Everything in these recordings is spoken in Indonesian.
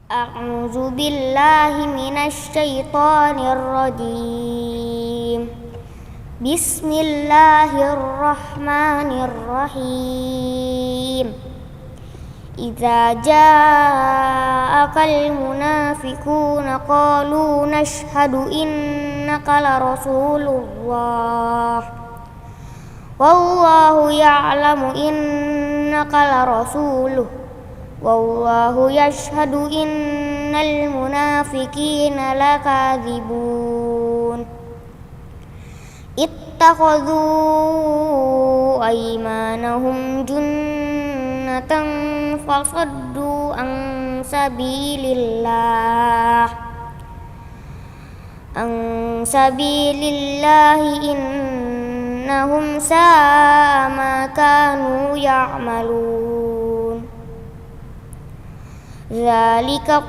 A'udzu billahi minasy syaithanir rajim. Bismillahirrahmanirrahim. Idza ja'akal munafiquna qalu nashhadu innaka la rasulullah. Wallahu ya'lamu innaka la rasuluh. Wallahu yashhadu innal munafiqina lakadzibun. Ittakhadhu aymanahum junnatan fasaddu an sabilillahi innahum sa'a ma kanu ya'malun. Dzalika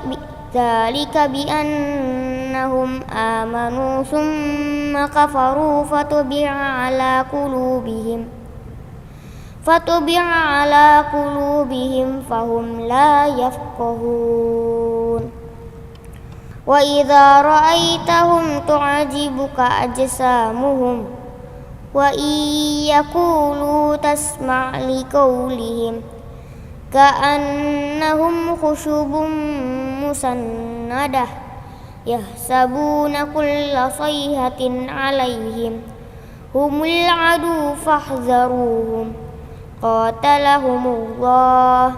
bi annahum amanu tsumma kafaru fatubi'a ala qulubihim fahum la yafqahun. Wa idza ra'aitahum tu'jibuka ajsamuhum wa iyaqulu tasma' liqaulihim ka'annahum khushubun musannadah yahsabuna kulla sayhatin 'alaihim humul 'adu fahdharuhum qatalahumullah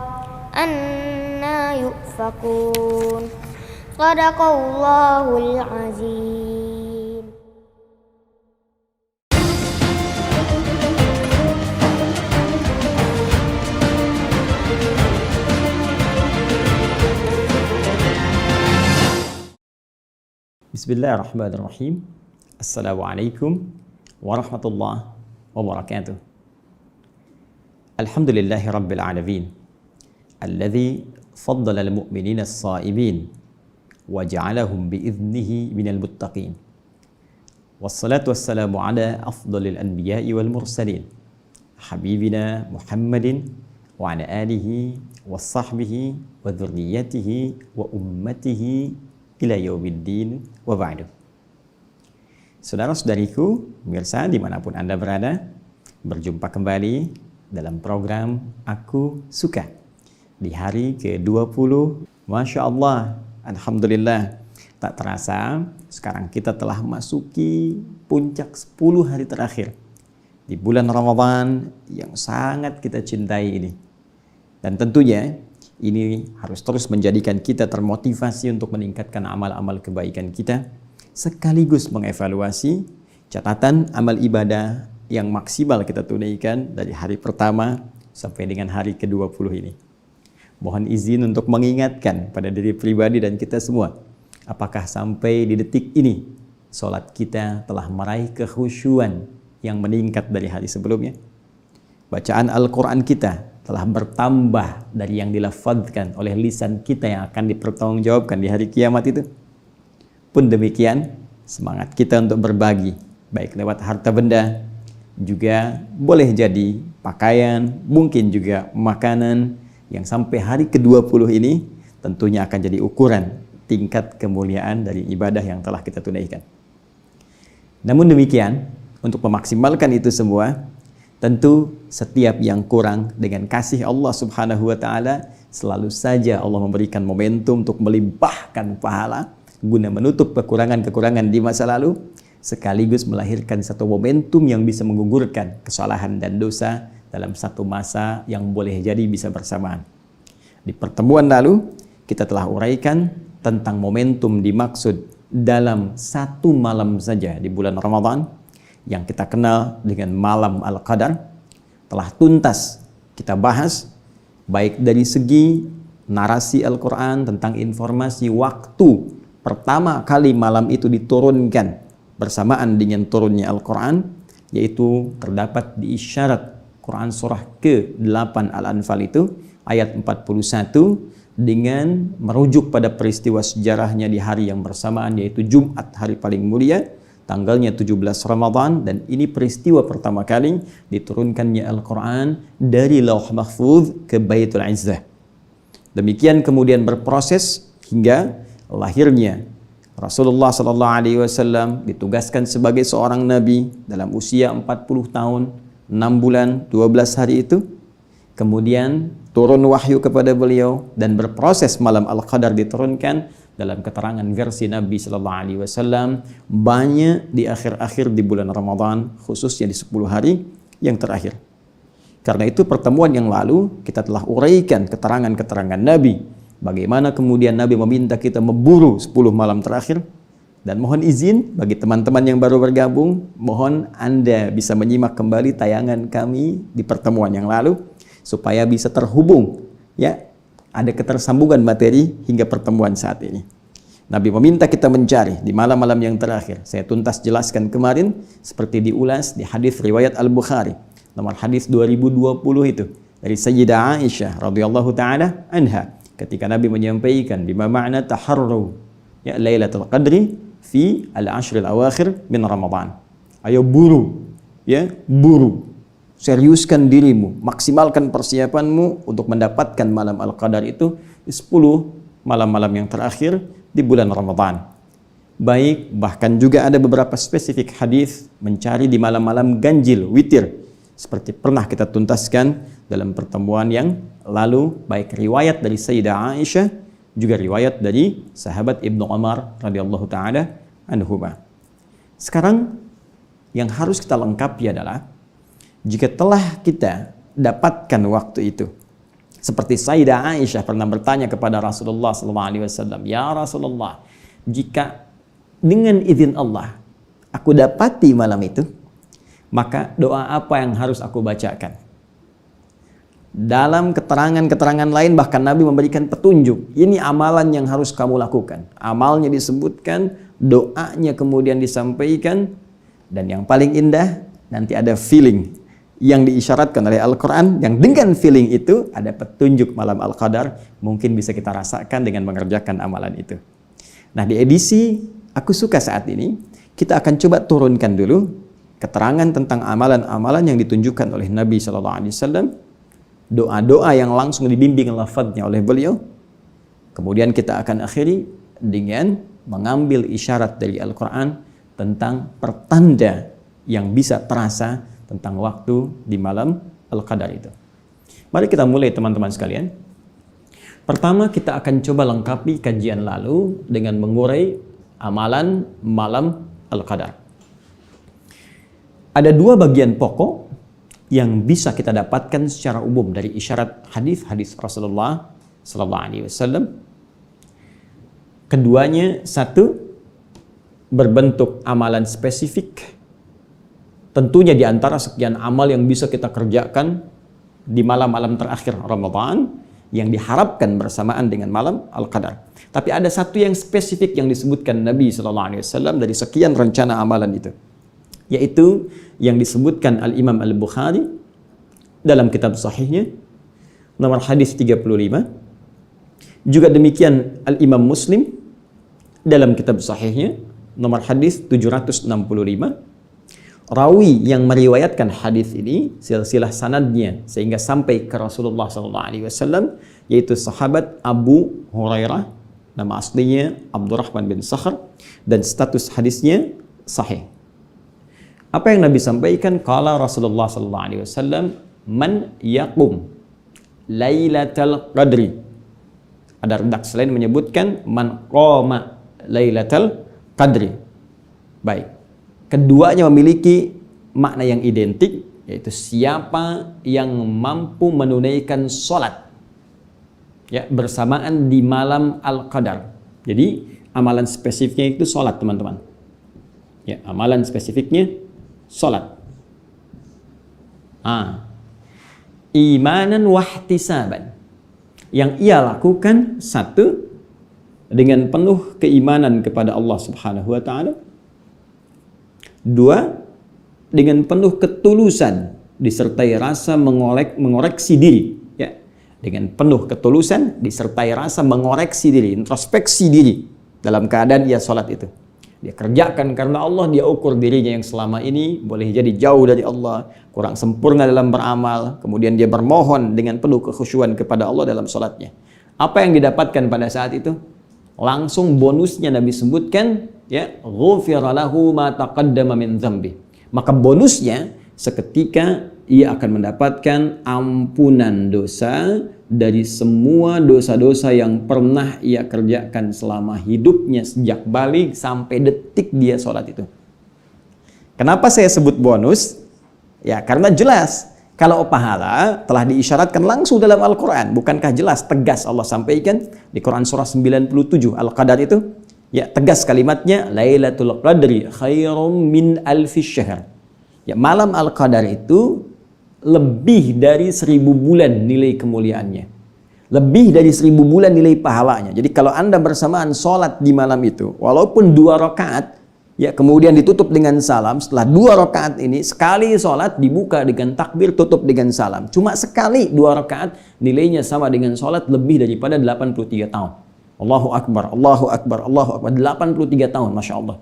anna yufakun. Shadaqallahul azim. Bismillahirrahmanirrahim. Assalamualaikum warahmatullahi wabarakatuh. Alhamdulillahi rabbil alamin, alladzi faddala al-mu'minina as-sa'imin wa ja'alahum bi'idhnihi minal muttaqin. Wassalatu wassalamu ala afdalil anbiya'i wal mursalin, habibina Muhammadin wa ala alihi wa sahbihi wa dhurriyyatihi wa ummatihi ila yaumiddin wa ba'du. Saudara-saudariku, pemirsa dimanapun Anda berada, berjumpa kembali dalam program Aku Suka di hari ke-20. Masya Allah, Alhamdulillah, tak terasa sekarang kita telah masuki puncak 10 hari terakhir di bulan Ramadan yang sangat kita cintai ini. Dan tentunya ini harus terus menjadikan kita termotivasi untuk meningkatkan amal-amal kebaikan kita, sekaligus mengevaluasi catatan amal ibadah yang maksimal kita tunaikan dari hari pertama sampai dengan hari ke-20 ini. Mohon izin untuk mengingatkan pada diri pribadi dan kita semua, apakah sampai di detik ini sholat kita telah meraih kekhusyuan yang meningkat dari hari sebelumnya? Bacaan Al-Quran kita telah bertambah dari yang dilafadzkan oleh lisan kita yang akan dipertanggungjawabkan di hari kiamat itu? Pun demikian, semangat kita untuk berbagi, baik lewat harta benda, juga boleh jadi pakaian, mungkin juga makanan, yang sampai hari ke-20 ini tentunya akan jadi ukuran tingkat kemuliaan dari ibadah yang telah kita tunaikan. Namun demikian, untuk memaksimalkan itu semua, tentu setiap yang kurang dengan kasih Allah Subhanahu wa Ta'ala, selalu saja Allah memberikan momentum untuk melimpahkan pahala guna menutup kekurangan-kekurangan di masa lalu, sekaligus melahirkan satu momentum yang bisa menggugurkan kesalahan dan dosa dalam satu masa yang boleh jadi bisa bersamaan. Di pertemuan lalu, kita telah uraikan tentang momentum dimaksud dalam satu malam saja di bulan Ramadan, yang kita kenal dengan malam Al-Qadar. Telah tuntas kita bahas, baik dari segi narasi Al-Quran tentang informasi waktu pertama kali malam itu diturunkan bersamaan dengan turunnya Al-Quran, yaitu terdapat di isyarat Quran surah ke-8 Al-Anfal itu, ayat 41, dengan merujuk pada peristiwa sejarahnya di hari yang bersamaan, yaitu Jumat, hari paling mulia, tanggalnya 17 Ramadan, dan ini peristiwa pertama kali diturunkannya Al-Quran dari Lauh Mahfuz ke Baitul Izzah. Demikian kemudian berproses hingga lahirnya Rasulullah sallallahu alaihi wasallam ditugaskan sebagai seorang nabi dalam usia 40 tahun, 6 bulan, 12 hari itu. Kemudian turun wahyu kepada beliau dan berproses malam Al-Qadar diturunkan dalam keterangan versi Nabi sallallahu alaihi wasallam banyak di akhir-akhir di bulan Ramadan, khususnya di 10 hari yang terakhir. Karena itu pertemuan yang lalu kita telah uraikan keterangan-keterangan Nabi, bagaimana kemudian Nabi meminta kita memburu 10 malam terakhir. Dan mohon izin bagi teman-teman yang baru bergabung, mohon Anda bisa menyimak kembali tayangan kami di pertemuan yang lalu supaya bisa terhubung, ya, ada ketersambungan materi hingga pertemuan saat ini. Nabi meminta kita mencari di malam-malam yang terakhir. Saya tuntas jelaskan kemarin seperti diulas di hadis riwayat Al-Bukhari, nomor hadis 2020 itu dari Sayyidah Aisyah radhiyallahu taala anha, ketika Nabi menyampaikan bima ma'na taharru ya Lailatul Qadri fi al-ashr al-awakhir min Ramadan. Ayo buru, ya, buru. Seriuskan dirimu, maksimalkan persiapanmu untuk mendapatkan malam Al-Qadar itu di 10 malam-malam yang terakhir di bulan Ramadan. Baik, bahkan juga ada beberapa spesifik hadis mencari di malam-malam ganjil, witir, seperti pernah kita tuntaskan dalam pertemuan yang lalu, baik riwayat dari Sayyidah Aisyah juga riwayat dari sahabat Ibnu Umar radhiyallahu taala anhuma. Sekarang yang harus kita lengkapi adalah jika telah kita dapatkan waktu itu, seperti Sayyidah Aisyah pernah bertanya kepada Rasulullah SAW, ya Rasulullah, jika dengan izin Allah aku dapati malam itu, maka doa apa yang harus aku bacakan? Dalam keterangan-keterangan lain bahkan Nabi memberikan petunjuk, ini amalan yang harus kamu lakukan. Amalnya disebutkan, doanya kemudian disampaikan, dan yang paling indah nanti ada feeling yang diisyaratkan oleh Al-Quran, yang dengan feeling itu ada petunjuk malam Al-Qadar, mungkin bisa kita rasakan dengan mengerjakan amalan itu. Nah, di edisi Aku Suka saat ini, kita akan coba turunkan dulu keterangan tentang amalan-amalan yang ditunjukkan oleh Nabi SAW, doa-doa yang langsung dibimbing lafadznya oleh beliau. Kemudian kita akan akhiri dengan mengambil isyarat dari Al-Quran tentang pertanda yang bisa terasa tentang waktu di malam Al-Qadar itu. Mari kita mulai teman-teman sekalian. Pertama kita akan coba lengkapi kajian lalu dengan mengurai amalan malam Al-Qadar. Ada 2 bagian pokok yang bisa kita dapatkan secara umum dari isyarat hadis-hadis Rasulullah sallallahu alaihi wasallam. Keduanya, satu, berbentuk amalan spesifik. Tentunya di antara sekian amal yang bisa kita kerjakan di malam-malam terakhir Ramadan yang diharapkan bersamaan dengan malam Al-Qadar. Tapi ada satu yang spesifik yang disebutkan Nabi SAW dari sekian rencana amalan itu, yaitu yang disebutkan Al-Imam Al-Bukhari dalam kitab sahihnya nomor hadis 35. Juga demikian Al-Imam Muslim dalam kitab sahihnya nomor hadis 765. Rawi yang meriwayatkan hadis ini silsilah sanadnya sehingga sampai ke Rasulullah SAW, yaitu sahabat Abu Hurairah, nama aslinya Abdurrahman bin Sakhr, dan status hadisnya sahih. Apa yang Nabi sampaikan? Qala Rasulullah SAW, man yaqum Lailatul Qadri. Ada redaksi lain menyebutkan man qama Lailatul Qadri. Baik. Keduanya memiliki makna yang identik, yaitu siapa yang mampu menunaikan sholat, ya, bersamaan di malam Al-Qadar. Jadi amalan spesifiknya itu sholat, teman-teman. Ya, amalan spesifiknya sholat. Imanan wahtisaban. Yang ia lakukan, satu, dengan penuh keimanan kepada Allah Subhanahu wa Ta'ala. 2, dengan penuh ketulusan disertai rasa mengoreksi diri, ya. Dengan penuh ketulusan disertai rasa mengoreksi diri, introspeksi diri dalam keadaan ia sholat itu. Dia kerjakan karena Allah, dia ukur dirinya yang selama ini boleh jadi jauh dari Allah, kurang sempurna dalam beramal, kemudian dia bermohon dengan penuh kekhusyuan kepada Allah dalam sholatnya. Apa yang didapatkan pada saat itu? langsung bonusnya Nabi sebutkan, ya, ghufira lahu ma taqaddama min dzambi. Maka bonusnya seketika ia akan mendapatkan ampunan dosa dari semua dosa-dosa yang pernah ia kerjakan selama hidupnya sejak balik sampai detik dia sholat itu. Kenapa saya sebut bonus? Ya, karena jelas kalau pahala telah diisyaratkan langsung dalam Al-Quran. Bukankah jelas, tegas Allah sampaikan di Quran surah 97 Al-Qadar itu? Ya, tegas kalimatnya, Lailatul Qadri khairum min alfi syahr. Ya, malam Al-Qadar itu lebih dari 1000 bulan nilai kemuliaannya. Lebih dari 1000 bulan nilai pahalanya. Jadi kalau Anda bersamaan sholat di malam itu, walaupun 2 rakaat, ya, kemudian ditutup dengan salam. Setelah 2 rakaat ini, sekali sholat dibuka dengan takbir, tutup dengan salam. Cuma sekali 2 rakaat, nilainya sama dengan sholat lebih daripada 83 tahun. Allahu Akbar, Allahu Akbar, Allahu Akbar. 83 tahun, Masya Allah.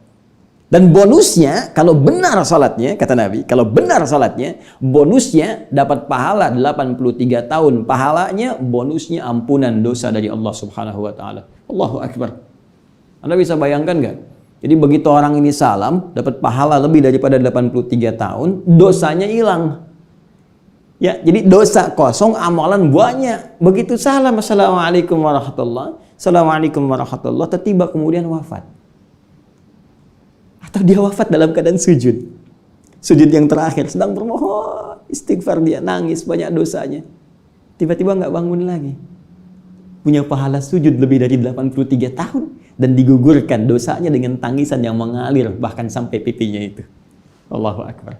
Dan bonusnya, kalau benar sholatnya, kata Nabi, kalau benar sholatnya, bonusnya dapat pahala 83 tahun. Pahalanya, bonusnya ampunan dosa dari Allah Subhanahu wa Ta'ala. Allahu Akbar. Anda bisa bayangkan nggak? Jadi begitu orang ini salam, dapat pahala lebih daripada 83 tahun, dosanya hilang. Ya, jadi dosa kosong, amalan banyak. Begitu salam, Assalamualaikum warahmatullahi, Assalamualaikum warahmatullahi, tiba kemudian wafat. Atau dia wafat dalam keadaan sujud. Sujud yang terakhir, sedang bermohon, istighfar, dia nangis, banyak dosanya. Tiba-tiba nggak bangun lagi. Punya pahala sujud lebih dari 83 tahun. Dan digugurkan dosanya dengan tangisan yang mengalir bahkan sampai pipinya itu. Allahu Akbar.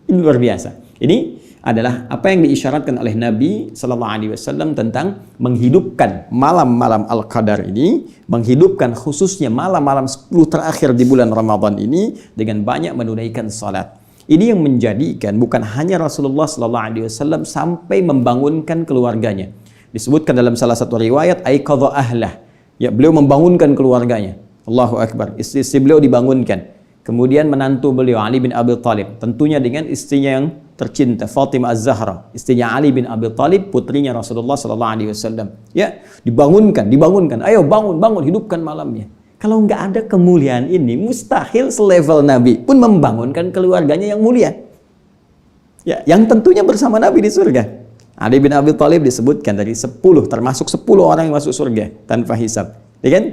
Ini luar biasa. Ini adalah apa yang diisyaratkan oleh Nabi Sallallahu Alaihi Wasallam tentang menghidupkan malam-malam Al-Qadar ini, menghidupkan khususnya malam-malam 10 terakhir di bulan Ramadan ini dengan banyak menunaikan salat. Ini yang menjadikan bukan hanya Rasulullah Sallallahu Alaihi Wasallam sampai membangunkan keluarganya. Disebutkan dalam salah satu riwayat, aiqadha ahlah. Ya, beliau membangunkan keluarganya. Allahu Akbar. Istri beliau dibangunkan. Kemudian menantu beliau Ali bin Abi Thalib, tentunya dengan istrinya yang tercinta Fatimah Az-Zahra, istrinya Ali bin Abi Thalib, putrinya Rasulullah sallallahu alaihi wasallam. Ya, dibangunkan. Ayo bangun, hidupkan malamnya. Kalau nggak ada kemuliaan ini, mustahil selevel Nabi pun membangunkan keluarganya yang mulia. Ya, yang tentunya bersama Nabi di surga. Ali bin Abi Thalib disebutkan dari 10, termasuk 10 orang yang masuk surga tanpa hisab. Ya kan?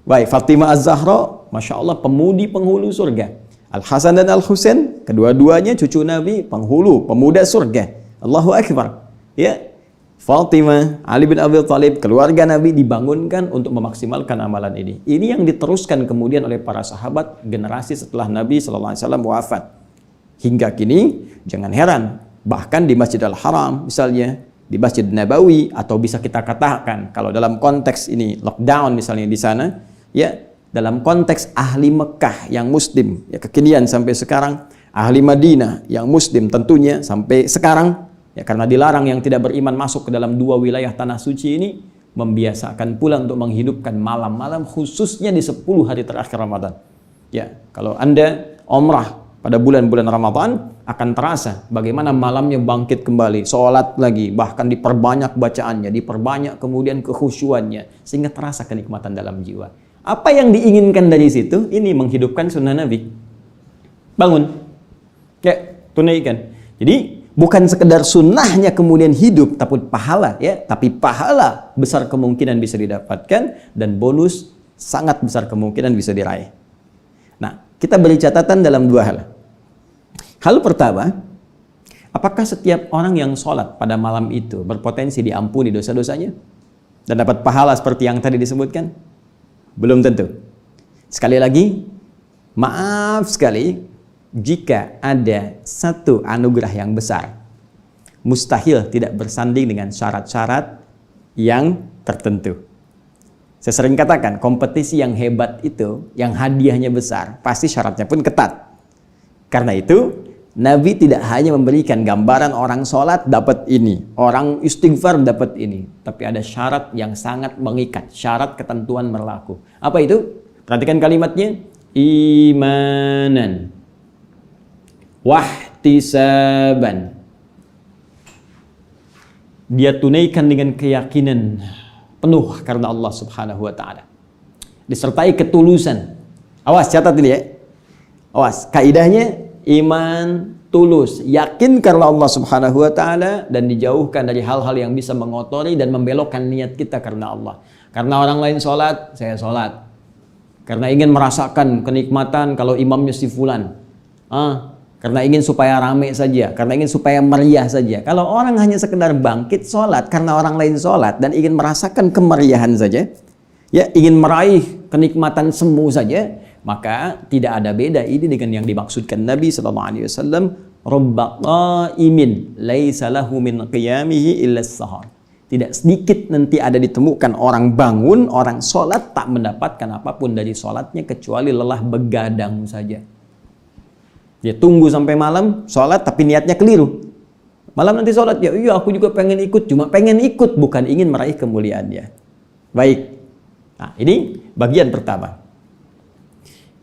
Baik, Fatimah Az-Zahra, Masya Allah, pemudi penghulu surga. Al-Hasan dan Al-Husain, kedua-duanya cucu Nabi, penghulu, pemuda surga. Allahu Akbar. Ya, Fatimah, Ali bin Abi Thalib, keluarga Nabi dibangunkan untuk memaksimalkan amalan ini. Ini yang diteruskan kemudian oleh para sahabat generasi setelah Nabi SAW wafat. Hingga kini, jangan heran, bahkan di Masjidil Haram misalnya, di Masjid Nabawi, atau bisa kita katakan kalau dalam konteks ini lockdown misalnya di sana, ya, dalam konteks ahli Mekah yang muslim, ya, kekinian sampai sekarang, ahli Madinah yang muslim tentunya sampai sekarang, ya, karena dilarang yang tidak beriman masuk ke dalam 2 wilayah tanah suci ini, membiasakan pula untuk menghidupkan malam-malam khususnya di 10 hari terakhir Ramadan. Ya, kalau Anda umrah pada bulan-bulan Ramadan akan terasa bagaimana malamnya bangkit kembali, sholat lagi, bahkan diperbanyak bacaannya, diperbanyak kemudian kekhusyuannya, sehingga terasa kenikmatan dalam jiwa. Apa yang diinginkan dari situ? Ini menghidupkan sunnah Nabi. Bangun, ya, tunaikan. Jadi bukan sekedar sunnahnya kemudian hidup, tapi pahala, ya, tapi pahala besar kemungkinan bisa didapatkan dan bonus sangat besar kemungkinan bisa diraih. Nah, kita beri catatan dalam 2 hal. Hal pertama, apakah setiap orang yang sholat pada malam itu berpotensi diampuni dosa-dosanya dan dapat pahala seperti yang tadi disebutkan? Belum tentu. Sekali lagi, maaf sekali, jika ada satu anugerah yang besar, mustahil tidak bersanding dengan syarat-syarat yang tertentu. Saya sering katakan, kompetisi yang hebat itu, yang hadiahnya besar, pasti syaratnya pun ketat. Karena itu, Nabi tidak hanya memberikan gambaran orang sholat dapat ini, orang istighfar dapat ini, tapi ada syarat yang sangat mengikat, syarat ketentuan berlaku. Apa itu? Perhatikan kalimatnya, imanan, wahtisaban. Dia tunaikan dengan keyakinan penuh karena Allah Subhanahu wa Ta'ala. disertai ketulusan. Awas, catat ini ya. Awas, kaidahnya iman tulus, yakin karena Allah Subhanahu wa taala dan dijauhkan dari hal-hal yang bisa mengotori dan membelokkan niat kita karena Allah. Karena orang lain sholat, saya sholat. Karena ingin merasakan kenikmatan kalau imamnya si fulan. Karena ingin supaya rame saja, karena ingin supaya meriah saja. Kalau orang hanya sekedar bangkit sholat karena orang lain sholat dan ingin merasakan kemeriahan saja, ya ingin meraih kenikmatan semu saja, maka tidak ada beda ini dengan yang dimaksudkan Nabi SAW. Rubba qa'imin laisa lahu min qiyamihi illa as-sahar. Tidak sedikit nanti ada ditemukan orang bangun, orang sholat tak mendapatkan apapun dari sholatnya kecuali lelah begadang saja. Dia tunggu sampai malam sholat tapi niatnya keliru. Malam nanti sholat, ya iya aku juga pengen ikut, cuma pengen ikut bukan ingin meraih kemuliaannya. Baik. Nah, ini bagian pertama.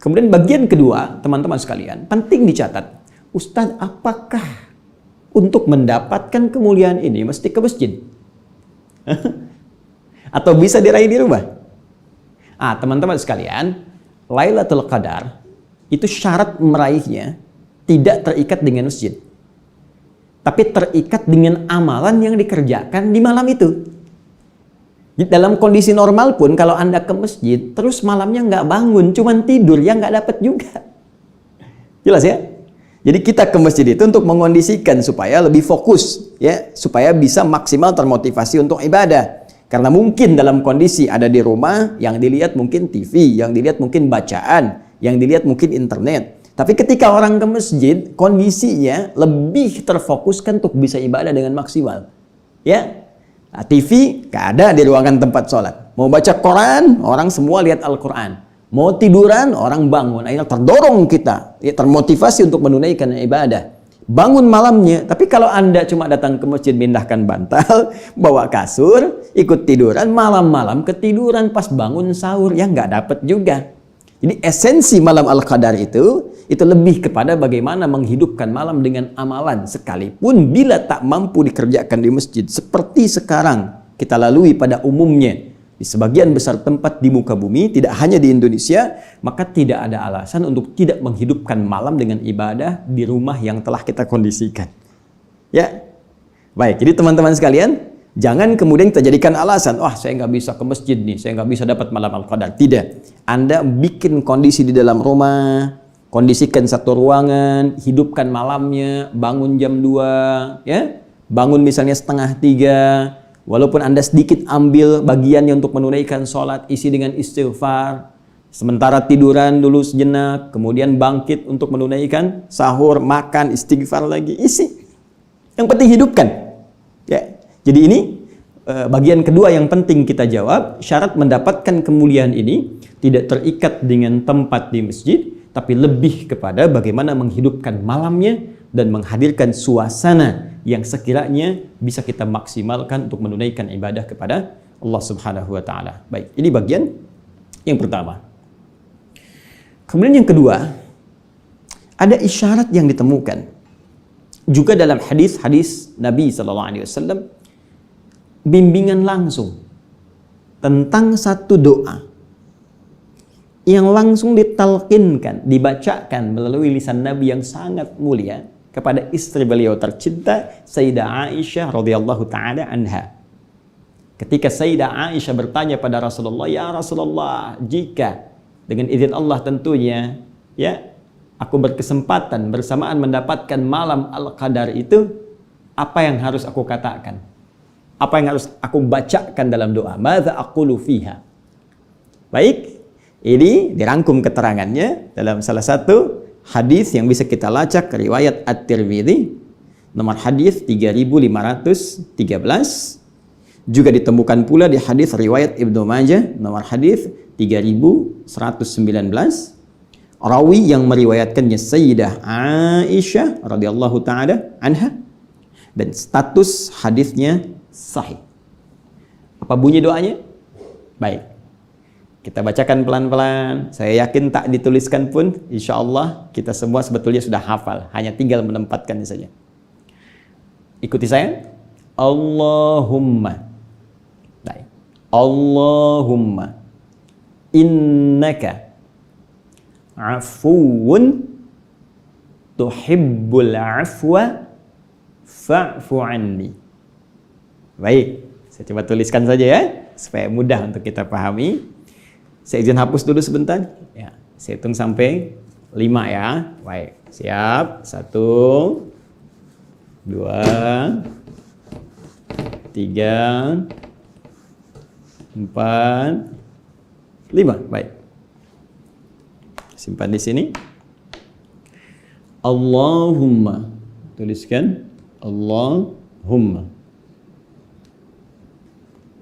Kemudian bagian kedua, teman-teman sekalian, penting dicatat. Ustadz, apakah untuk mendapatkan kemuliaan ini mesti ke masjid? Atau bisa diraih di rumah? Teman-teman sekalian, Lailatul Qadar itu syarat meraihnya tidak terikat dengan masjid, tapi terikat dengan amalan yang dikerjakan di malam itu. Dalam kondisi normal pun kalau Anda ke masjid terus malamnya nggak bangun, cuman tidur, ya nggak dapat juga. Jelas ya? Jadi kita ke masjid itu untuk mengondisikan supaya lebih fokus, ya, supaya bisa maksimal termotivasi untuk ibadah. Karena mungkin dalam kondisi ada di rumah, yang dilihat mungkin TV, yang dilihat mungkin bacaan, yang dilihat mungkin internet. Tapi ketika orang ke masjid, kondisinya lebih terfokuskan untuk bisa ibadah dengan maksimal. Ya, TV gak ada di ruangan tempat sholat. Mau baca Quran, orang semua lihat Al-Quran. Mau tiduran, orang bangun. Akhirnya terdorong kita, ya, termotivasi untuk menunaikan ibadah. Bangun malamnya, tapi kalau Anda cuma datang ke masjid, mindahkan bantal, bawa kasur, ikut tiduran, malam-malam ketiduran, pas bangun sahur, ya nggak dapat juga. Jadi esensi malam Al-Qadar itu lebih kepada bagaimana menghidupkan malam dengan amalan, sekalipun bila tak mampu dikerjakan di masjid, seperti sekarang kita lalui pada umumnya. Di sebagian besar tempat di muka bumi, tidak hanya di Indonesia, maka tidak ada alasan untuk tidak menghidupkan malam dengan ibadah di rumah yang telah kita kondisikan. Ya, baik. Jadi teman-teman sekalian, jangan kemudian kita jadikan alasan, saya nggak bisa ke masjid nih, saya nggak bisa dapat malam Al-Qadar. Tidak. Anda bikin kondisi di dalam rumah, kondisikan satu ruangan, hidupkan malamnya, bangun jam 2, ya, bangun misalnya 2:30. Walaupun Anda sedikit ambil bagiannya untuk menunaikan sholat, isi dengan istighfar. Sementara tiduran dulu sejenak, kemudian bangkit untuk menunaikan sahur, makan, istighfar lagi, isi. Yang penting hidupkan. Ya. Jadi ini bagian kedua yang penting kita jawab. Syarat mendapatkan kemuliaan ini tidak terikat dengan tempat di masjid, tapi lebih kepada bagaimana menghidupkan malamnya dan menghadirkan suasana yang sekiranya bisa kita maksimalkan untuk menunaikan ibadah kepada Allah Subhanahu wa taala. Baik, ini bagian yang pertama. Kemudian yang kedua, ada isyarat yang ditemukan juga dalam hadis-hadis Nabi sallallahu alaihi wasallam, bimbingan langsung tentang satu doa yang langsung ditalqinkan, dibacakan melalui lisan Nabi yang sangat mulia kepada istri beliau tercinta Sayyidah Aisyah radhiyallahu taala anha. Ketika Sayyidah Aisyah bertanya pada Rasulullah, "Ya Rasulullah, jika dengan izin Allah tentunya, ya, aku berkesempatan bersamaan mendapatkan malam Al-Qadar itu, apa yang harus aku katakan? Apa yang harus aku bacakan dalam doa? Madza aqulu fiha?" Baik, ini dirangkum keterangannya dalam salah satu hadis yang bisa kita lacak, riwayat At-Tirmidzi, nomor hadis 3513, juga ditemukan pula di hadis riwayat Ibnu Majah, nomor hadis 3119. Rawi yang meriwayatkannya Sayyidah Aisyah radhiyallahu taala anha, dan status hadisnya sahih. Apa bunyi doanya? Baik, kita bacakan pelan-pelan. Saya yakin tak dituliskan pun, insya Allah kita semua sebetulnya sudah hafal. Hanya tinggal menempatkannya saja. Ikuti saya. Allahumma. Baik. Allahumma innaka afuwun tuhibbul afwa fa'fu anni. Baik, saya coba tuliskan saja ya, supaya mudah untuk kita pahami. Saya izin hapus dulu sebentar. Ya, saya hitung sampai 5 ya. Baik, siap. 1, 2, 3, 4, 5. Baik. Simpan di sini. Allahumma. Tuliskan. Allahumma.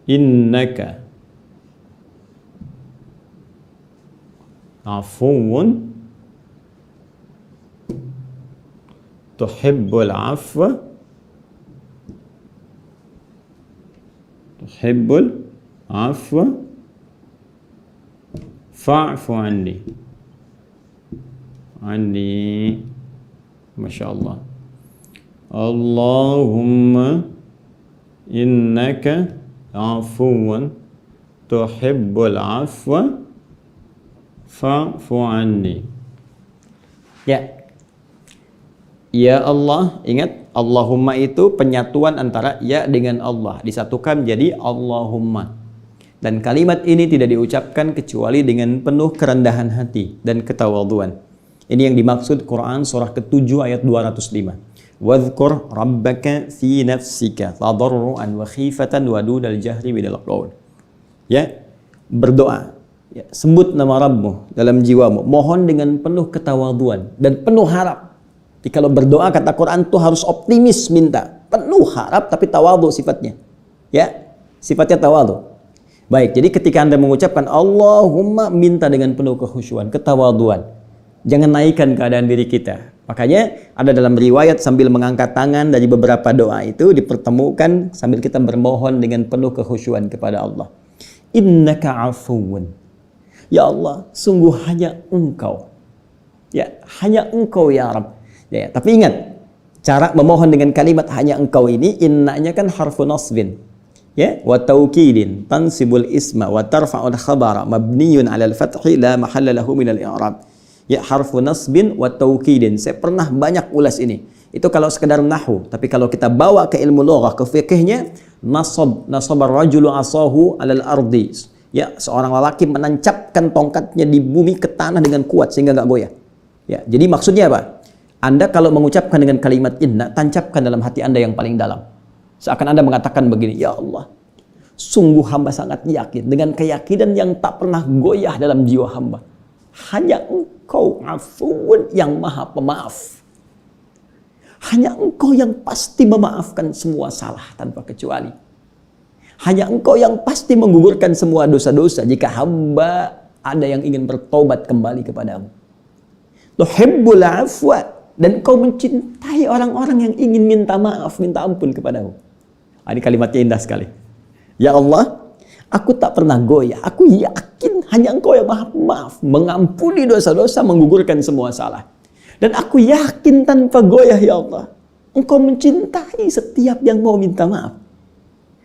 Innaka afuwun tuhibbul afwa fa'fu anni. Masya Allah. Allahumma innaka afuwan tuhibbul afwa fa'fu anni. Ya Allah, ingat Allahumma itu penyatuan antara ya dengan Allah, disatukan menjadi Allahumma. Dan kalimat ini tidak diucapkan kecuali dengan penuh kerendahan hati dan ketawadhuan. Ini yang dimaksud Quran surah ke-7 ayat 205. Wadhkur rabbaka fi nafsika tadarruan wa khifatan wa dunal jahri minal qaul. Ya, berdoa. Ya, sebut nama Rabbmu dalam jiwamu. Mohon dengan penuh ketawadhuan dan penuh harap. Jadi kalau berdoa kata Quran itu harus optimis minta. Penuh harap tapi tawadhu sifatnya. Ya, sifatnya tawadhu. Baik, jadi ketika Anda mengucapkan Allahumma, minta dengan penuh kekhusyuan, ketawadhuan. Jangan naikkan keadaan diri kita. Makanya ada dalam riwayat sambil mengangkat tangan dari beberapa doa itu dipertemukan sambil kita bermohon dengan penuh kekhusyuan kepada Allah. Innaka afuwun. Ya Allah, sungguh hanya Engkau. Ya, hanya Engkau ya Rabb. Ya, tapi ingat, cara memohon dengan kalimat hanya Engkau ini, innanya kan harfu nasbin. Ya, wa taukidin tansibul isma wa tarfa'ul khabara mabniyun 'alal fathi la mahalla lahu minal i'rab. Ya, harfu nasbin wa taukidin. Saya pernah banyak ulas ini. Itu kalau sekedar nahwu, tapi kalau kita bawa ke ilmu lughah, ke fikihnya, nasabar rajulu asahu 'alal ardi. Ya, seorang lelaki menancapkan tongkatnya di bumi ke tanah dengan kuat sehingga enggak goyah. Ya, jadi maksudnya apa? Anda kalau mengucapkan dengan kalimat inna, tancapkan dalam hati Anda yang paling dalam. Seakan Anda mengatakan begini, ya Allah, sungguh hamba sangat yakin dengan keyakinan yang tak pernah goyah dalam jiwa hamba. Hanya Engkau afuun yang maha pemaaf. Hanya Engkau yang pasti memaafkan semua salah tanpa kecuali. Hanya Engkau yang pasti menggugurkan semua dosa-dosa jika hamba ada yang ingin bertobat kembali kepadamu. Tuhibbul afwa, dan Engkau mencintai orang-orang yang ingin minta maaf, minta ampun kepadamu. Ini kalimatnya indah sekali. Ya Allah, aku tak pernah goyah. Aku yakin hanya Engkau yang maha pemaaf, mengampuni dosa-dosa, menggugurkan semua salah. Dan aku yakin tanpa goyah ya Allah, Engkau mencintai setiap yang mau minta maaf.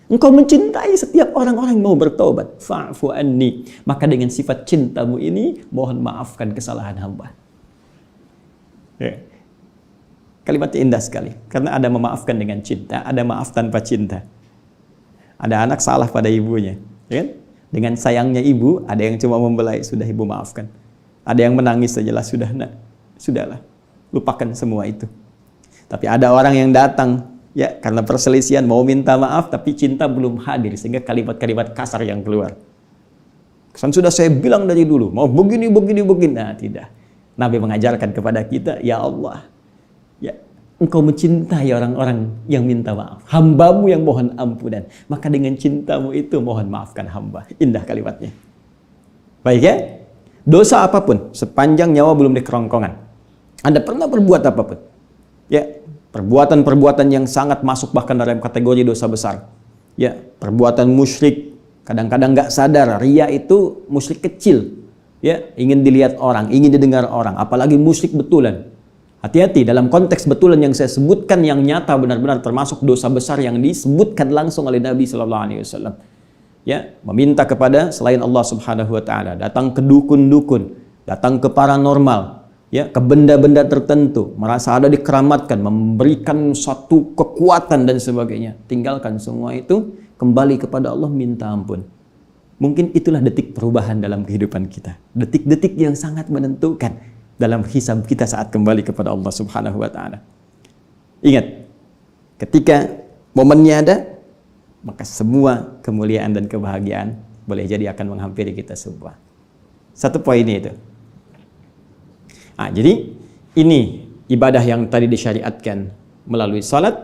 Engkau mencintai setiap orang-orang yang mau bertobat. Fa'fu anni. Maka dengan sifat cintamu ini, mohon maafkan kesalahan hamba. Ya. Kalimatnya indah sekali. Karena ada memaafkan dengan cinta, ada maaf tanpa cinta. Ada anak salah pada ibunya. Ya kan? Dengan sayangnya ibu, ada yang cuma membelai, sudah ibu maafkan. Ada yang menangis sajalah, sudah nak, sudahlah. Lupakan semua itu. Tapi ada orang yang datang, ya, karena perselisihan mau minta maaf tapi cinta belum hadir sehingga kalimat-kalimat kasar yang keluar. Kan sudah saya bilang dari dulu mau begini. Nah, tidak. Nabi mengajarkan kepada kita, ya Allah, ya, Engkau mencintai orang-orang yang minta maaf, hambamu yang mohon ampunan, maka dengan cintamu itu mohon maafkan hamba. Indah kalimatnya. Baik ya, dosa apapun sepanjang nyawa belum di kerongkongan, Anda pernah berbuat apapun, ya, perbuatan-perbuatan yang sangat masuk bahkan dalam kategori dosa besar. Ya, perbuatan musyrik, kadang-kadang nggak sadar, riya itu musyrik kecil. Ya, ingin dilihat orang, ingin didengar orang, apalagi musyrik betulan. Hati-hati dalam konteks betulan yang saya sebutkan yang nyata benar-benar termasuk dosa besar yang disebutkan langsung oleh Nabi sallallahu alaihi wasallam. ya, meminta kepada selain Allah Subhanahu wa taala, datang ke dukun-dukun, datang ke paranormal, ya, ke benda-benda tertentu, merasa ada dikeramatkan, memberikan satu kekuatan dan sebagainya. Tinggalkan semua itu, kembali kepada Allah, minta ampun. Mungkin itulah detik perubahan dalam kehidupan kita. Detik-detik yang sangat menentukan dalam hisab kita saat kembali kepada Allah Subhanahu wa taala. Ingat, ketika momennya ada, maka semua kemuliaan dan kebahagiaan boleh jadi akan menghampiri kita semua. Satu poinnya itu. Jadi ini ibadah yang tadi disyariatkan melalui salat.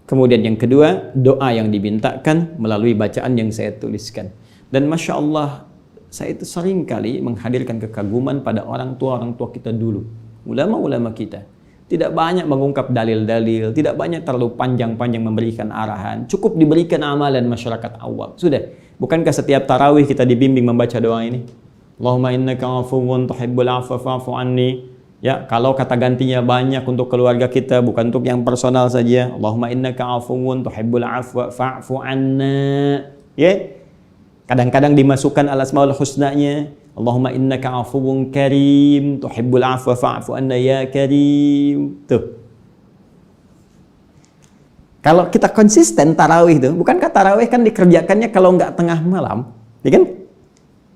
Kemudian yang kedua, doa yang dimintakan melalui bacaan yang saya tuliskan. Dan Masya Allah, saya itu sering kali menghadirkan kekaguman pada orang tua kita dulu. Ulama-ulama kita. Tidak banyak mengungkap dalil-dalil, tidak banyak terlalu panjang-panjang memberikan arahan. Cukup diberikan amalan masyarakat awam. Sudah. Bukankah setiap tarawih kita dibimbing membaca doa ini? Allahumma innaka afuwun tuhibbul afwa fa'fu anni. Ya, kalau kata gantinya banyak untuk keluarga kita, bukan untuk yang personal saja. Allahumma innaka afuwun tuhibbul afwa fa'fu anna. Ya. Kadang-kadang dimasukkan al-asmaul husnanya. Allahumma innaka afuwun karim tuhibbul afwa fa'fu anna ya karim. Tuh. Kalau kita konsisten tarawih tuh, bukankah tarawih kan dikerjakannya kalau nggak tengah malam, ya kan?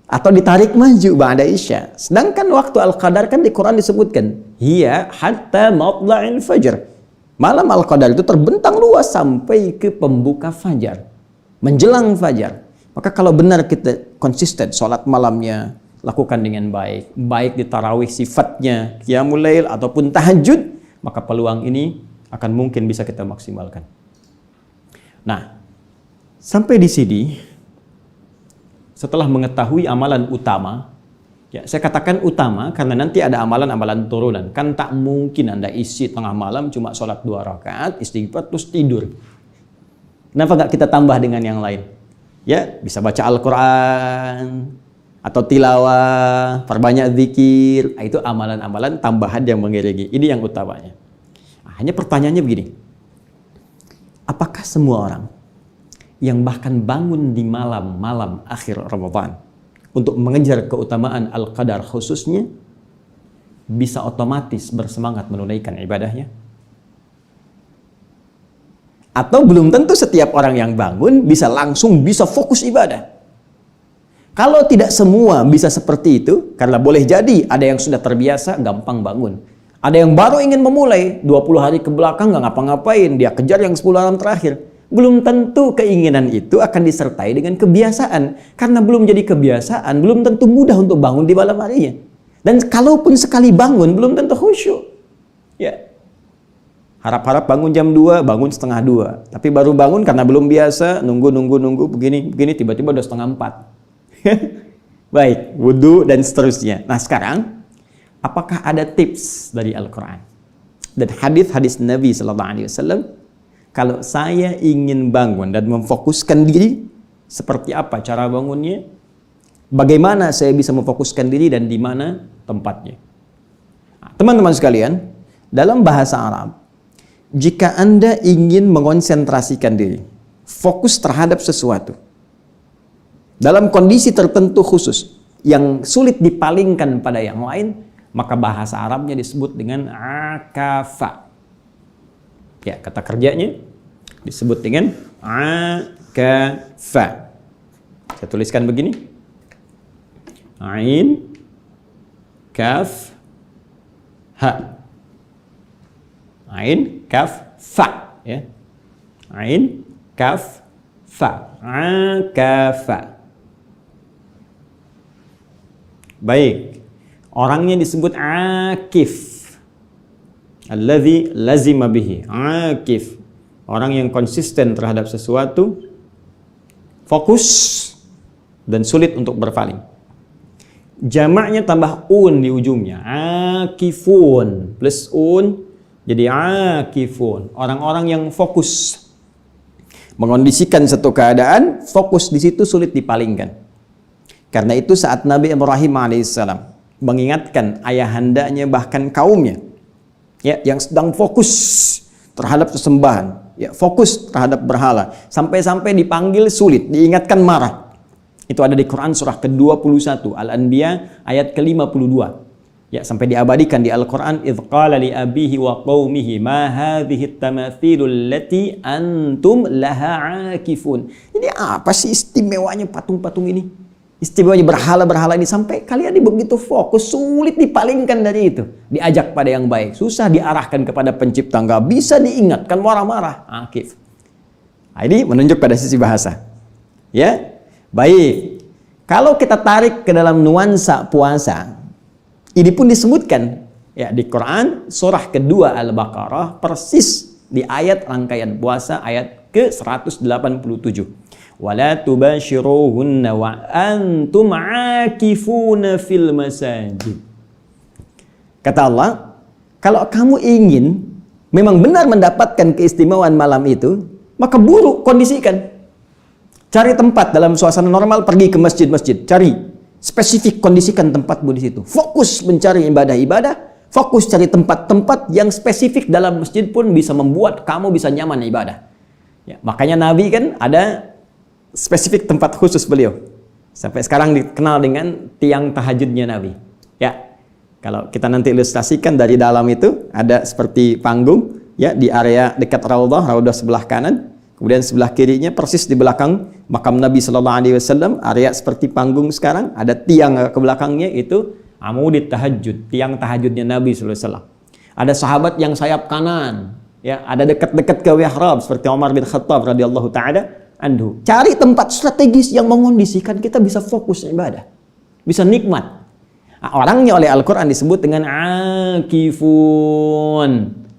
Atau ditarik maju ba'da isya. Sedangkan waktu al-qadar kan di Quran disebutkan, hiya hatta matla'il fajr. Malam al-qadar itu terbentang luas sampai ke pembuka fajar, menjelang fajar. Maka kalau benar kita konsisten sholat malamnya, lakukan dengan baik, baik di tarawih sifatnya qiyamul lail ataupun tahajud, maka peluang ini akan mungkin bisa kita maksimalkan. Nah, sampai di sini, setelah mengetahui amalan utama, ya saya katakan utama karena nanti ada amalan-amalan turunan. Kan tak mungkin Anda isi tengah malam cuma sholat 2 rakaat, istighfar terus tidur. Kenapa nggak kita tambah dengan yang lain? Ya, bisa baca Al-Quran, atau tilawah, perbanyak zikir. Itu amalan-amalan tambahan yang mengiringi. Ini yang utamanya. Hanya pertanyaannya begini. Apakah semua orang yang bahkan bangun di malam-malam akhir Ramadan untuk mengejar keutamaan Al-Qadar khususnya, bisa otomatis bersemangat menunaikan ibadahnya? Atau belum tentu setiap orang yang bangun bisa langsung bisa fokus ibadah. Kalau tidak semua bisa seperti itu, karena boleh jadi ada yang sudah terbiasa gampang bangun. Ada yang baru ingin memulai, 20 hari ke belakang nggak ngapa-ngapain, dia kejar yang 10 malam terakhir. Belum tentu keinginan itu akan disertai dengan kebiasaan. Karena belum jadi kebiasaan, belum tentu mudah untuk bangun di malam harinya. Dan kalaupun sekali bangun, belum tentu khusyuk. Ya. Harap-harap bangun jam 2, bangun setengah 2. Tapi baru bangun karena belum biasa, nunggu, begini, tiba-tiba udah setengah 4. Baik, wudhu dan seterusnya. Nah sekarang, apakah ada tips dari Al-Quran? Dan hadis-hadis Nabi SAW, kalau saya ingin bangun dan memfokuskan diri, seperti apa cara bangunnya? Bagaimana saya bisa memfokuskan diri dan di mana tempatnya? Nah, teman-teman sekalian, dalam bahasa Arab, jika Anda ingin mengonsentrasikan diri, fokus terhadap sesuatu, dalam kondisi tertentu khusus, yang sulit dipalingkan pada yang lain, maka bahasa Arabnya disebut dengan akafa. Ya, kata kerjanya disebut dengan akafa. Saya tuliskan begini. Ain, kaf, ha. Ain, kaf, fa. Ya. Ain, kaf, fa. Akafa. Baik. Orangnya disebut akif. Alladzi lazima bihi. Akif. Orang yang konsisten terhadap sesuatu, fokus, dan sulit untuk berpaling. Jamaknya tambah un di ujungnya. Akifun. Plus un. Jadi akifun. Orang-orang yang fokus. Mengondisikan satu keadaan, fokus di situ sulit dipalingkan. Karena itu saat Nabi Ibrahim alaihissalam mengingatkan ayahandanya bahkan kaumnya, ya, yang sedang fokus terhadap sesembahan, ya, fokus terhadap berhala, sampai-sampai dipanggil sulit, diingatkan marah. Itu ada di Quran surah ke-21 Al-Anbiya ayat ke-52. Ya, sampai diabadikan di Al-Quran, idh qala li abihi wa qawmihi ma hadhihi at-tamathilul lati antum laha akifun. Ini apa sih istimewanya patung-patung ini? Istimewanya berhala-berhala ini sampai kalian begitu fokus, sulit dipalingkan dari itu. Diajak pada yang baik, susah diarahkan kepada pencipta, nggak bisa diingatkan, marah-marah. Akif. Nah, ini menunjuk pada sisi bahasa. Ya, baik. Kalau kita tarik ke dalam nuansa puasa, ini pun disebutkan ya di Quran surah kedua Al-Baqarah persis di ayat rangkaian puasa ayat ke-187. Wala tubashiruhunna wa antum aakifuna fil masajid. Kata Allah, kalau kamu ingin memang benar mendapatkan keistimewaan malam itu, maka buruk kondisikan. Cari tempat dalam suasana normal, pergi ke masjid-masjid, cari spesifik, kondisikan tempatmu di situ. Fokus mencari ibadah-ibadah, fokus cari tempat-tempat yang spesifik dalam masjid pun bisa membuat kamu bisa nyaman ibadah. Ya, makanya Nabi kan ada spesifik tempat khusus beliau. Sampai sekarang dikenal dengan tiang tahajudnya Nabi. Ya, kalau kita nanti ilustrasikan dari dalam itu ada seperti panggung ya di area dekat raudhah sebelah kanan. Kemudian sebelah kirinya persis di belakang makam Nabi Sallallahu Alaihi Wasallam, area seperti panggung sekarang, ada tiang ke belakangnya itu amudit tahajud, tiang tahajudnya Nabi Sallallahu Alaihi Wasallam. Ada sahabat yang sayap kanan, ya, ada dekat-dekat ke mihrab seperti Umar bin Khattab radhiyallahu taala anhu. Cari tempat strategis yang mengondisikan kita bisa fokus ibadah, bisa nikmat. Nah, orangnya oleh Al-Quran disebut dengan akifun.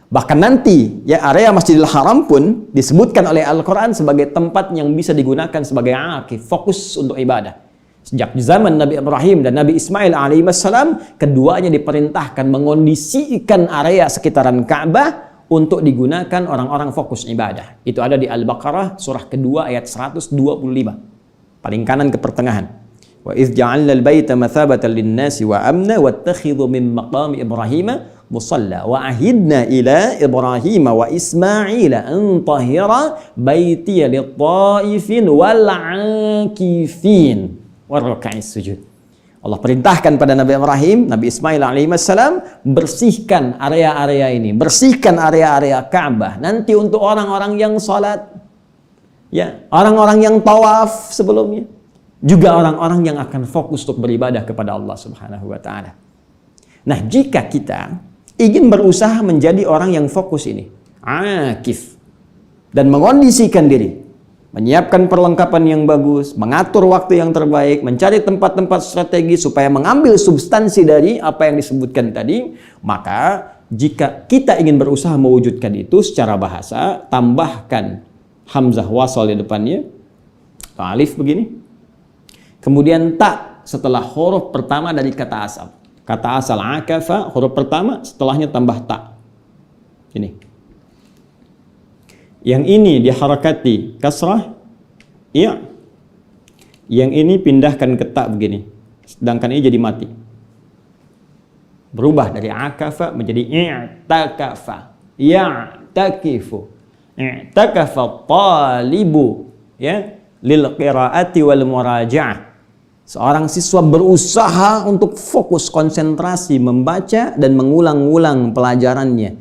Bahkan nanti ya area Masjidil Haram pun disebutkan oleh Al-Quran sebagai tempat yang bisa digunakan sebagai akif, fokus untuk ibadah. Sejak zaman Nabi Ibrahim dan Nabi Ismail alaihissalam, keduanya diperintahkan mengondisikan area sekitaran Ka'bah untuk digunakan orang-orang fokus ibadah. Itu ada di Al-Baqarah surah kedua ayat 125. Paling kanan ke pertengahan. Wa idh ja'alna al-baita mathabatan lin-nasi wa amna wattakhidhu min maqami Ibrahim musalla wa ahidna ila Ibrahim wa Ismail an tahira baitiya lit-taifin wal 'akifin waruka'is sujud. Allah perintahkan pada Nabi Ibrahim, Nabi Ismail alaihissalam, bersihkan area-area ini, bersihkan area-area Ka'bah nanti untuk orang-orang yang salat, ya, orang-orang yang tawaf sebelumnya, juga orang-orang yang akan fokus untuk beribadah kepada Allah Subhanahu wa taala. Nah, jika kita ingin berusaha menjadi orang yang fokus ini, akif, dan mengondisikan diri, menyiapkan perlengkapan yang bagus, mengatur waktu yang terbaik, mencari tempat-tempat strategis supaya mengambil substansi dari apa yang disebutkan tadi, maka jika kita ingin berusaha mewujudkan itu secara bahasa, tambahkan hamzah wasal di depannya, alif begini, kemudian ta setelah huruf pertama dari kata asal. Kata asal akafa, huruf pertama, setelahnya tambah ta. Ini. Yang ini diharakati kasrah, iya. Yang ini pindahkan ke ta begini. Sedangkan ini jadi mati. Berubah dari akafa menjadi i'takafa. Ya'takifu. I'takafa talibu, ya, lil qiraati wal muraja'ah. Seorang siswa berusaha untuk fokus konsentrasi membaca dan mengulang-ulang pelajarannya.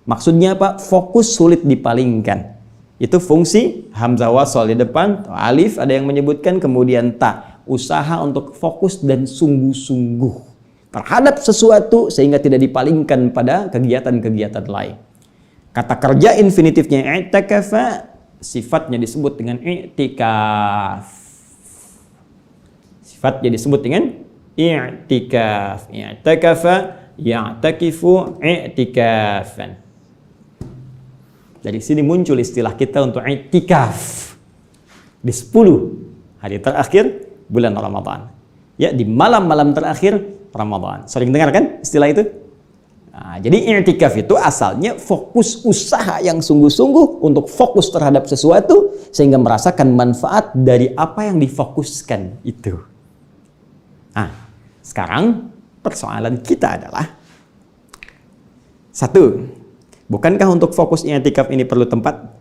Maksudnya apa? Fokus sulit dipalingkan. Itu fungsi hamzah wasal di depan, alif ada yang menyebutkan, kemudian ta. Usaha untuk fokus dan sungguh-sungguh terhadap sesuatu sehingga tidak dipalingkan pada kegiatan-kegiatan lain. Kata kerja infinitifnya i'takafa, sifatnya disebut dengan i'tikaf. Sifatnya disebut dengan i'tikaf. I'takafa, ya'takifu, i'tikafan. Dari sini muncul istilah kita untuk i'tikaf di 10 hari terakhir bulan Ramadan. Ya, di malam-malam terakhir Ramadan. Sering dengar kan istilah itu? Nah, jadi i'tikaf itu asalnya fokus usaha yang sungguh-sungguh untuk fokus terhadap sesuatu sehingga merasakan manfaat dari apa yang difokuskan itu. Nah, sekarang persoalan kita adalah satu, Bukankah untuk fokus i'tikaf ini perlu tempat?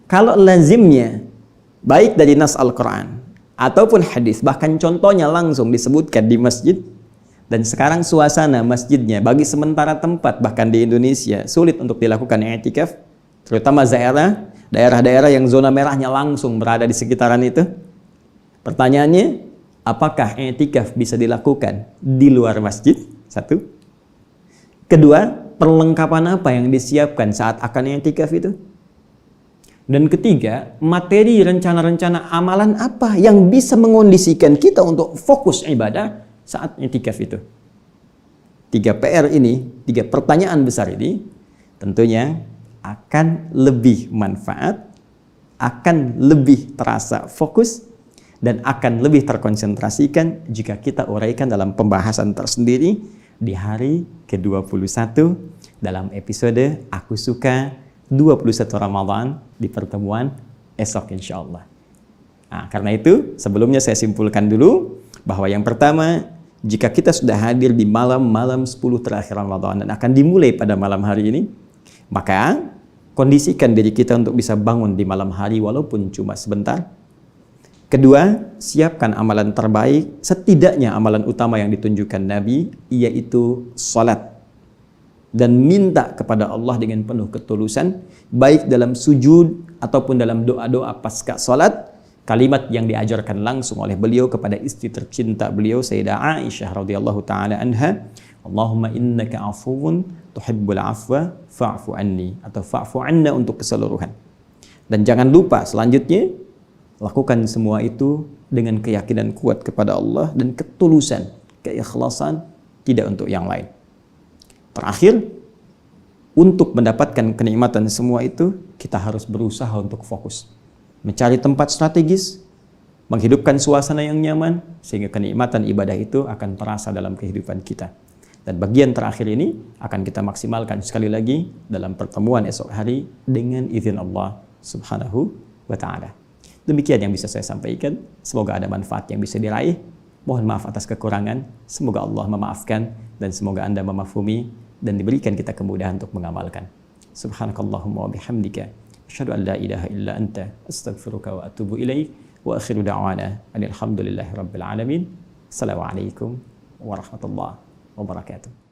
Kalau lazimnya baik dari nas Al-Quran ataupun hadis, bahkan contohnya langsung disebutkan di masjid, dan sekarang suasana masjidnya bagi sementara tempat bahkan di Indonesia sulit untuk dilakukan i'tikaf, terutama daerah-daerah yang zona merahnya langsung berada di sekitaran itu. Pertanyaannya, apakah i'tikaf bisa dilakukan di luar masjid? Satu. Kedua, perlengkapan apa yang disiapkan saat akan i'tikaf itu? Dan ketiga, materi rencana-rencana amalan apa yang bisa mengondisikan kita untuk fokus ibadah saat i'tikaf itu? 3 PR ini, 3 pertanyaan besar ini tentunya akan lebih manfaat, akan lebih terasa fokus, dan akan lebih terkonsentrasikan jika kita uraikan dalam pembahasan tersendiri di hari ke-21 dalam episode Aku Suka 21 Ramadan di pertemuan esok insyaallah. Karena itu sebelumnya saya simpulkan dulu bahwa yang pertama, jika kita sudah hadir di malam-malam 10 terakhir Ramadan dan akan dimulai pada malam hari ini, maka kondisikan diri kita untuk bisa bangun di malam hari walaupun cuma sebentar. Kedua, siapkan amalan terbaik, setidaknya amalan utama yang ditunjukkan Nabi, yaitu salat. Dan minta kepada Allah dengan penuh ketulusan, baik dalam sujud ataupun dalam doa-doa pasca salat, kalimat yang diajarkan langsung oleh beliau kepada istri tercinta beliau, Sayyidah Aisyah radhiyallahu taala anha, Allahumma innaka afuwun tuhibbul afwa fa'fu anni, atau fa'fu anna untuk keseluruhan. Dan jangan lupa selanjutnya, lakukan semua itu dengan keyakinan kuat kepada Allah dan ketulusan, keikhlasan, tidak untuk yang lain. Terakhir, untuk mendapatkan kenikmatan semua itu, kita harus berusaha untuk fokus. Mencari tempat strategis, menghidupkan suasana yang nyaman, sehingga kenikmatan ibadah itu akan terasa dalam kehidupan kita. Dan bagian terakhir ini akan kita maksimalkan sekali lagi dalam pertemuan esok hari dengan izin Allah Subhanahu wa Ta'ala. Demikian yang bisa saya sampaikan. Semoga ada manfaat yang bisa diraih. Mohon maaf atas kekurangan. Semoga Allah memaafkan dan semoga Anda memahami dan diberikan kita kemudahan untuk mengamalkan. Subhanakallahumma wa bihamdika asyhadu an la ilaha illa anta astaghfiruka wa atubu ilaik wa akhiru da'wana alhamdulillahi rabbil alamin. Assalamualaikum warahmatullahi wabarakatuh.